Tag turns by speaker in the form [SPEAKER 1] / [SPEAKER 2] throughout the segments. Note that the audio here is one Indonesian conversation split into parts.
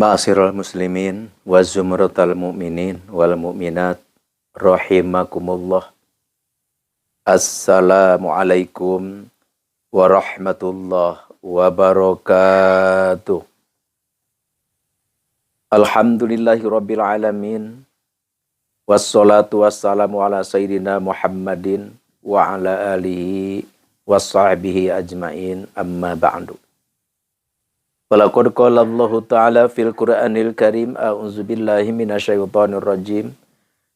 [SPEAKER 1] Ma'asyiral muslimin wa zumratal mu'minin wal mu'minat rahimakumullah. Assalamualaikum warahmatullahi wabarakatuh. Alhamdulillahi rabbil alamin. Wassalatu wassalamu ala sayyidina Muhammadin wa ala alihi wassahabihi ajmain, amma ba'du. Walaqad qala Allahu ta'ala fil Qur'anil Karim, a'udzu billahi minasyaitonir rajim.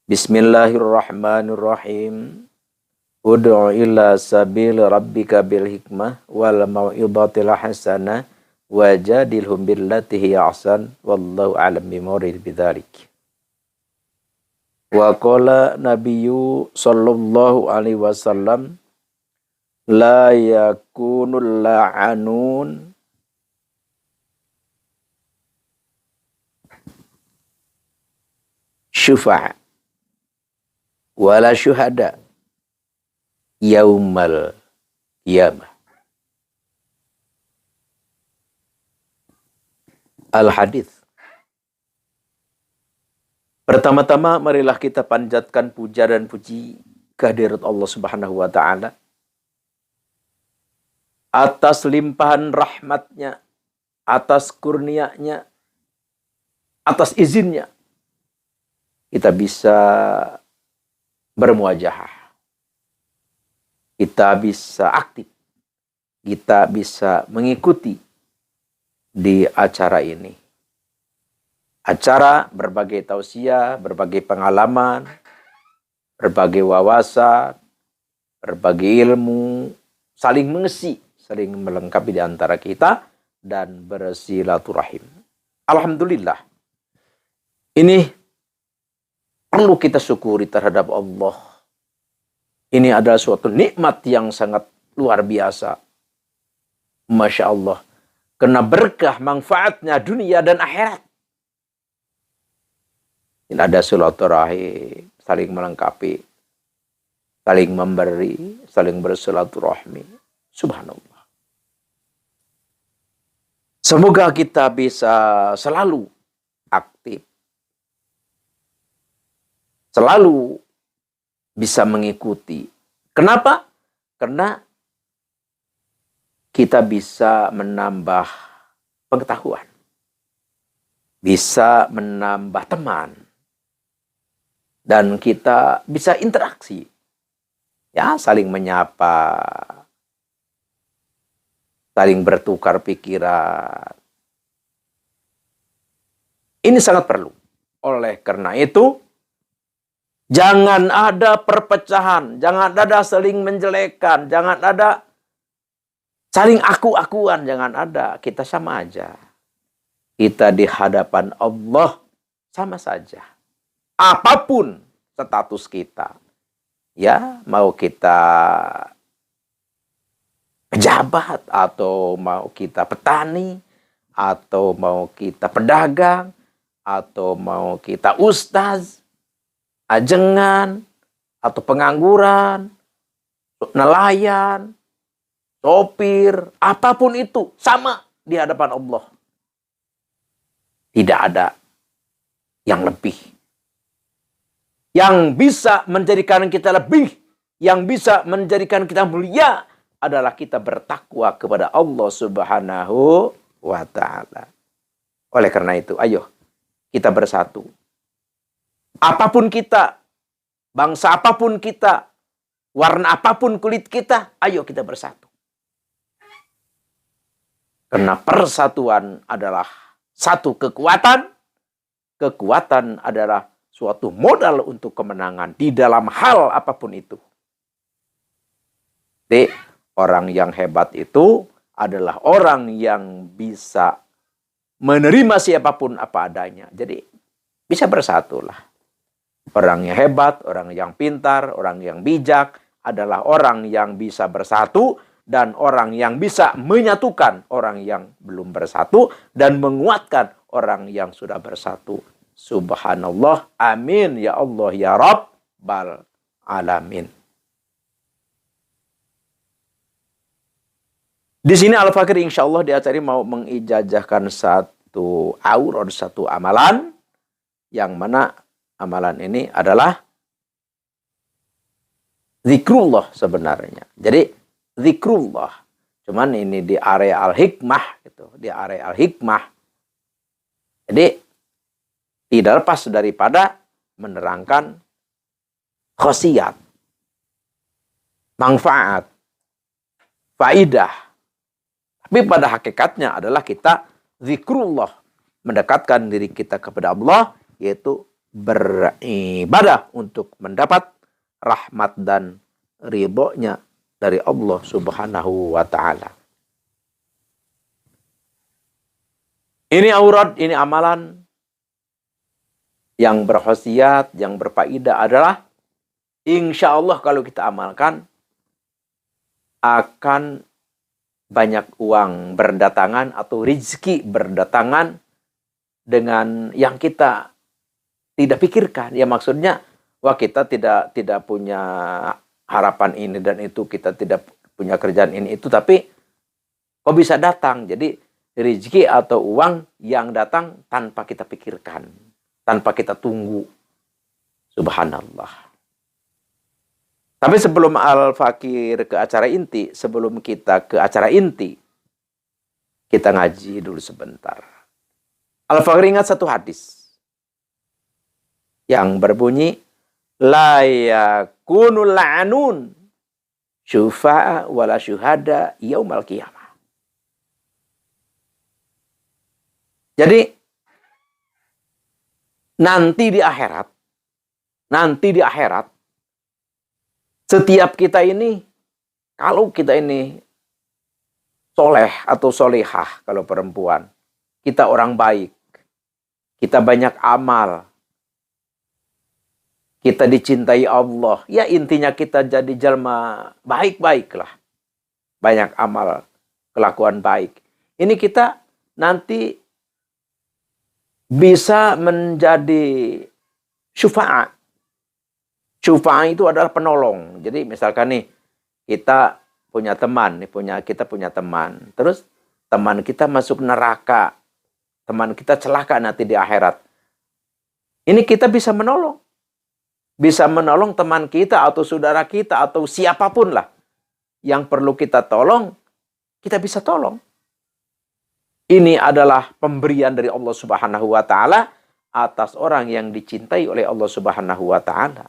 [SPEAKER 1] Bismillahirrahmanirrahim. Ud'u ila sabil rabbika bil hikmah wal mau'izatil hasanah wajadilhum billati hiya ahsan wallahu a'lam bimurad bidzalik. Wa qala nabiyyu sallallahu alaihi wasallam la yakunul la'anun syufa'a wala syuhada yaumal qiyamah. Al-Hadits. Pertama-tama marilah kita panjatkan puja dan puji kehadirat Allah Subhanahu wa taala atas limpahan rahmatnya, atas kurnianya, atas izinnya kita bisa bermuajahah, kita bisa aktif, kita bisa mengikuti di acara ini. Acara berbagai tausiah, berbagai pengalaman, berbagai wawasan, berbagai ilmu, saling mengisi, saling melengkapi di antara kita, dan bersilaturahim. Alhamdulillah. Ini perlu kita syukuri terhadap Allah. Ini adalah suatu nikmat yang sangat luar biasa. Masya Allah. Kena berkah manfaatnya dunia dan akhirat. Ini ada silaturahim, saling melengkapi, saling memberi, saling bersilaturahmi. Subhanallah. Semoga kita bisa selalu aktif, selalu bisa mengikuti. Kenapa? Karena kita bisa menambah pengetahuan, bisa menambah teman, dan kita bisa interaksi. Ya, saling menyapa, saling bertukar pikiran. Ini sangat perlu. Oleh karena itu, jangan ada perpecahan, jangan ada saling menjelekkan, jangan ada saling aku-akuan, jangan ada. Kita sama aja. Kita di hadapan Allah sama saja. Apapun status kita, ya, mau kita pejabat, atau mau kita petani, atau mau kita pedagang, atau mau kita ustaz, ajengan, atau pengangguran, nelayan, sopir, apapun itu, sama di hadapan Allah. Tidak ada yang lebih. Yang bisa menjadikan kita lebih, yang bisa menjadikan kita mulia adalah kita bertakwa kepada Allah Subhanahu wa ta'ala. Oleh karena itu, ayo kita bersatu. Apapun kita, bangsa apapun kita, warna apapun kulit kita, ayo kita bersatu. Karena persatuan adalah satu kekuatan. Kekuatan adalah suatu modal untuk kemenangan di dalam hal apapun itu. Jadi, orang yang hebat itu adalah orang yang bisa menerima siapapun apa adanya. Jadi, bisa bersatulah. Orang yang hebat, orang yang pintar, orang yang bijak adalah orang yang bisa bersatu, dan orang yang bisa menyatukan orang yang belum bersatu dan menguatkan orang yang sudah bersatu. Subhanallah, amin, ya Allah, ya Rabbal alamin. Di sini Al-Fakir insya Allah di acara mau mengijazahkan satu satu aurad, satu amalan, yang mana amalan ini adalah zikrullah sebenarnya. Jadi zikrullah, cuman ini di area al-hikmah gitu, di area al-hikmah. Jadi tidak lepas daripada menerangkan khasiat, manfaat, faidah. Tapi pada hakikatnya adalah kita zikrullah, mendekatkan diri kita kepada Allah, yaitu beribadah untuk mendapat rahmat dan ridhonya dari Allah Subhanahu wa ta'ala. Ini aurad, ini amalan yang berkhasiat, yang berfaedah adalah insya Allah kalau kita amalkan akan banyak uang berdatangan atau rezeki berdatangan dengan yang kita tidak pikirkan. Ya maksudnya, wah kita tidak punya harapan ini dan itu, kita tidak punya kerjaan ini itu, tapi kok bisa datang? Jadi rezeki atau uang yang datang tanpa kita pikirkan, tanpa kita tunggu. Subhanallah. Tapi sebelum Al-Fakir ke acara inti, sebelum kita ke acara inti, kita ngaji dulu sebentar. Al-Fakir ingat satu hadis yang berbunyi, la yakunul la'anun syufa'a wala syuhada yaumal qiyamah. Jadi nanti di akhirat, setiap kita ini, kalau kita ini soleh atau solehah, kalau perempuan, kita orang baik, kita banyak amal, kita dicintai Allah, ya intinya kita jadi jelma baik-baik lah. Banyak amal, kelakuan baik. Ini kita nanti bisa menjadi syufa'a. Syufa'a itu adalah penolong. Jadi misalkan nih, kita punya teman, kita punya teman. Terus teman kita masuk neraka. Teman kita celaka nanti di akhirat. Ini kita bisa menolong. Bisa menolong teman kita atau saudara kita atau siapapun lah. Yang perlu kita tolong, kita bisa tolong. Ini adalah pemberian dari Allah Subhanahu wa ta'ala atas orang yang dicintai oleh Allah Subhanahu wa ta'ala.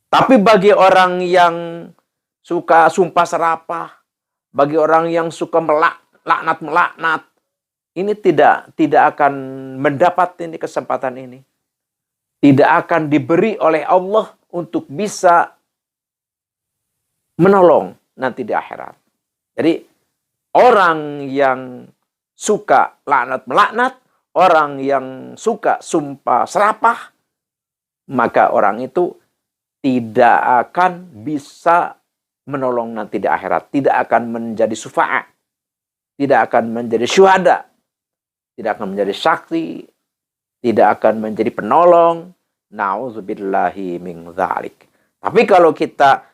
[SPEAKER 1] Tapi bagi orang yang suka sumpah serapah, bagi orang yang suka melaknat, ini tidak akan mendapat ini kesempatan ini. Tidak akan diberi oleh Allah untuk bisa menolong nanti di akhirat. Jadi orang yang suka melaknat, orang yang suka sumpah serapah, maka orang itu tidak akan bisa menolong nanti di akhirat. Tidak akan menjadi syufa'a. Tidak akan menjadi syuhada. Tidak akan menjadi saksi. Tidak akan menjadi penolong. Na'udzubillahi min dzalik. Tapi kalau kita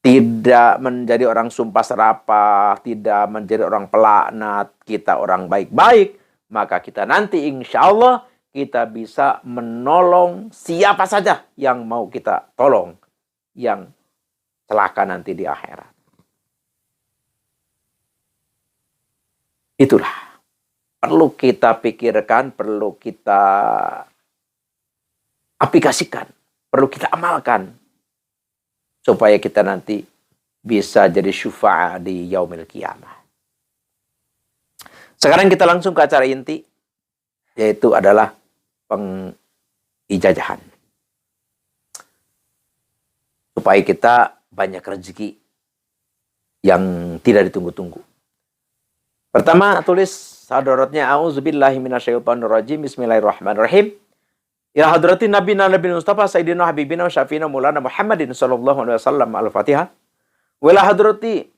[SPEAKER 1] tidak menjadi orang sumpah serapah, tidak menjadi orang pelaknat, kita orang baik-baik, maka kita nanti insya Allah kita bisa menolong siapa saja yang mau kita tolong, yang celaka nanti di akhirat. Itulah. Perlu kita pikirkan, perlu kita aplikasikan, perlu kita amalkan. Supaya kita nanti bisa jadi syufa'a di yaumil qiyamah. Sekarang kita langsung ke acara inti, yaitu adalah pengijazahan. Supaya kita banyak rezeki yang tidak ditunggu-tunggu. Pertama, tulis hadaratnya, a'udzubillahi minasyaitonirrajim, bismillahirrahmanirrahim. Ya hadratin Nabi Mustafa Sayyidina Habibina Syafiina Maulana Muhammadin sallallahu alaihi wasallam Al-Fatihah. Wala hadrati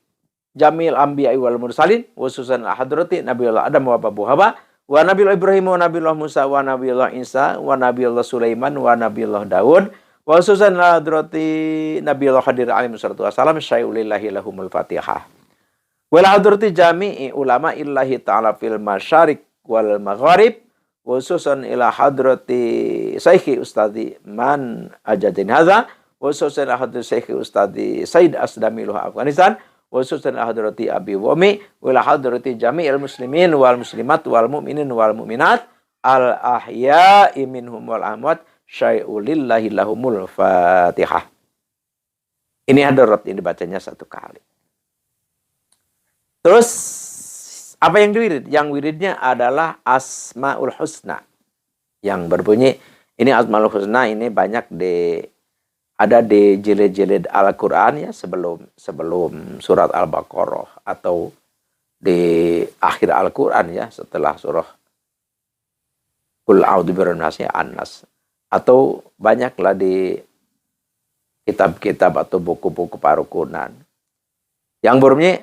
[SPEAKER 1] Jamil Anbiya'i wal Mursalin, khususan hadrati Nabiullah Adam wa Abu Hawa, wa Nabiullah Ibrahim wa Nabiullah Musa wa Nabiullah Isa wa Nabiullah Sulaiman wa Nabiullah Daud, wa khususan hadrati Nabiullah Khadir alaihi wassalatu wassalam syai'ulillahi lahumul Fatihah. Wal hadrati jami'i ulama illahi ta'ala fil masyarik wal magharib khususan ila hadrati Syekhi Ustadi man ajadin hadza khususan ila hadrati Syekhi Ustadi Said Asdamiluh Afghanistan khususan ila hadrati Abi Wami wal hadrati jami'il muslimin wal muslimat wal mu'minin wal mu'minat al ahya'i minhum wal amwat syai'ulillahi lahumul Fatihah. Ini hadarat ini bacanya 1 kali. Terus apa yang diwirid? Yang wiridnya adalah Asmaul Husna. Yang berbunyi, ini Asmaul Husna ini banyak ada di jilid-jilid Al-Qur'an ya sebelum surat Al-Baqarah atau di akhir Al-Qur'an ya setelah surah Qul a'udzu birabbin nas An-Nas atau banyaklah di kitab-kitab atau buku-buku parukunan. Yang berbunyi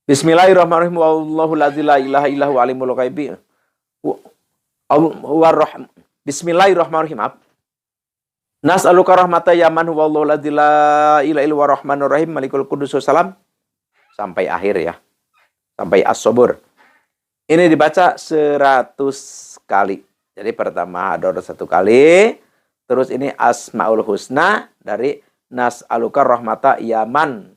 [SPEAKER 1] Bismillahirrahmanirrahim. Wallahu la ilaha illahu alimul ghaibi. Bismillahirrahmanirrahim. Nas'aluka rahmata yaman wallahu la ilaha illahu rahmanur rahim malikul qudus salam sampai akhir ya. Sampai as-sabur. Ini dibaca 100 kali. Jadi pertama hadarat 1 kali, terus ini Asmaul Husna dari Nas'aluka rahmata yaman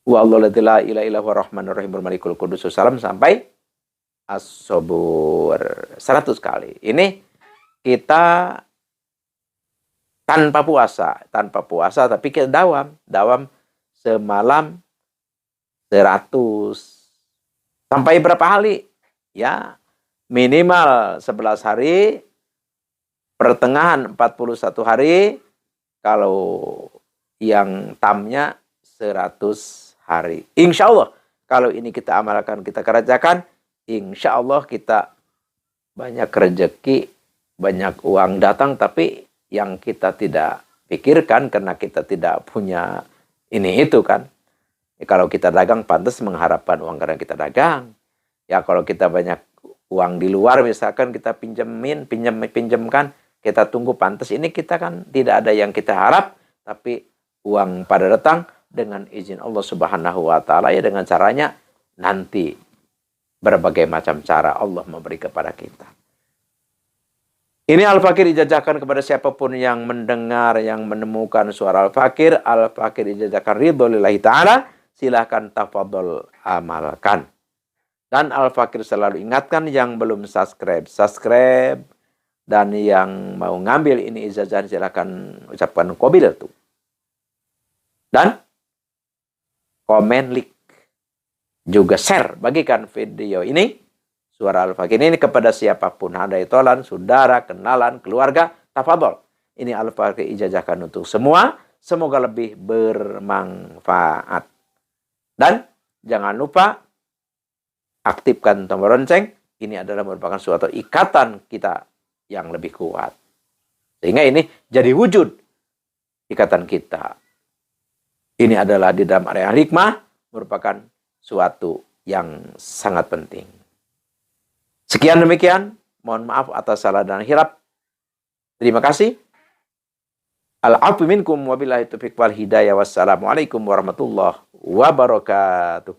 [SPEAKER 1] Wallahu la ilaha illahu rahmanur rahim malikul qudus salam sampai as-sabur 100 kali. Ini kita tanpa puasa tapi kita dawam semalam 100 sampai berapa hari? Ya, minimal 11 hari, pertengahan 41 hari, kalau yang tamnya 100 hari. Insya Allah, kalau ini kita amalkan, kita kerjakan, insya Allah kita banyak rezeki, banyak uang datang, tapi yang kita tidak pikirkan karena kita tidak punya ini itu kan. Ya, kalau kita dagang, pantas mengharapkan uang karena kita dagang. Ya kalau kita banyak uang di luar, misalkan kita pinjamkan, kita tunggu pantas. Ini kita kan tidak ada yang kita harap, tapi uang pada datang dengan izin Allah Subhanahu wa taala ya, dengan caranya nanti berbagai macam cara Allah memberi kepada kita. Ini Al-Fakir ijazahkan kepada siapapun yang mendengar, yang menemukan suara Al-Fakir. Al-Fakir ijazahkan ridho lillahi ta'ala. Silahkan tafadhol amalkan. Dan Al-Fakir selalu ingatkan yang belum subscribe. Dan yang mau ngambil ini ijazah silahkan ucapkan qabil tuh. Dan komen, like, juga share, bagikan video ini, suara Al-Fakir ini kepada siapapun, hadaitolan, saudara, kenalan, keluarga, tafadhol. Ini Al-Fakir ijazahkan untuk semua, semoga lebih bermanfaat. Dan jangan lupa aktifkan tombol lonceng, ini adalah merupakan suatu ikatan kita yang lebih kuat. Sehingga ini jadi wujud ikatan kita. Ini adalah di dalam area hikmah, merupakan suatu yang sangat penting. Sekian demikian. Mohon maaf atas salah dan hilaf. Terima kasih. Al-'afwu minkum wabillahi taufiq wal hidayah. Wassalamualaikum warahmatullahi wabarakatuh.